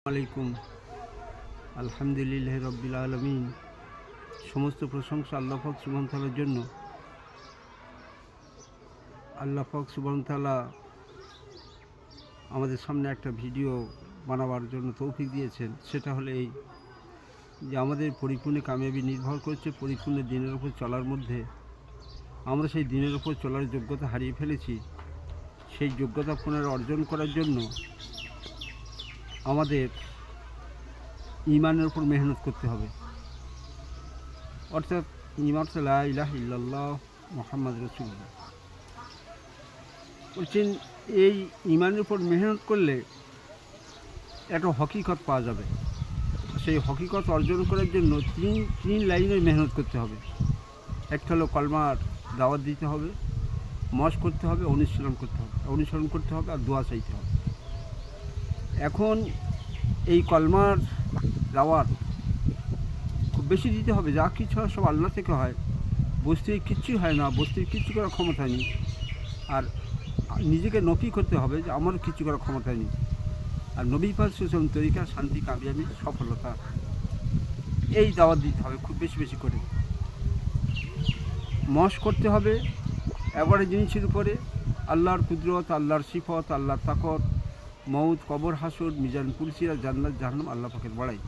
আলাইকুম। আলহামদুলিল্লাহ রব্বিল আলমিন। সমস্ত প্রশংসা আল্লাহ পাক সুবহান তাআলার জন্য। আল্লাহ পাক সুবহান তাআলা আমাদের সামনে একটা ভিডিও বানাবার জন্য তৌফিক দিয়েছেন। সেটা হলো এই যে আমাদের পরিপূর্ণ কামিয়াবি নির্ভর করছে পরিপূর্ণ দিনের উপর চলার মধ্যে। আমরা সেই দিনের উপর চলার যোগ্যতা হারিয়ে ফেলেছি। সেই যোগ্যতা পুনরায় অর্জন করার জন্য আমাদের ঈমানের উপর মেহনত করতে হবে। অর্থাৎ ঈমান লা ইলাহা ইল্লাল্লাহ মুহাম্মদ রাসূলুল্লাহ বলছেন, এই ঈমানের উপর মেহনত করলে একটা হকিকত পাওয়া যাবে। সেই হকিকত অর্জন করার জন্য তিন লাইনের মেহনত করতে হবে। একটা হলো কলমার দাওয়াত দিতে হবে, মশ করতে হবে, অনুসরণ করতে হবে আর দোয়া চাইতে হবে। এখন এই কলমার দাওয়াত খুব বেশি দিতে হবে। যা কিছু হয় সব আল্লাহ থেকে হয়। বস্তির কিচ্ছুই হয় না, বস্তির কিচ্ছু করার ক্ষমতা নেই। আর নিজেকে নকি করতে হবে যে আমারও কিছু করার ক্ষমতা নেই। আর নবী পাক সুসম তরিকা, শান্তি, কামিয়াবি, সফলতা, এই দাওয়াত দিতে হবে খুব বেশি বেশি করে। মশ করতে হবে এবারে জিনিসের উপরে আল্লাহর কুদরত, আল্লাহর সিফত, আল্লাহর তাকত, মৌত, কবর, হাসর, মিজান, পুলসিরা, জান্নাত, জাহান্নাম, আল্লাহ পাকের বড়াই।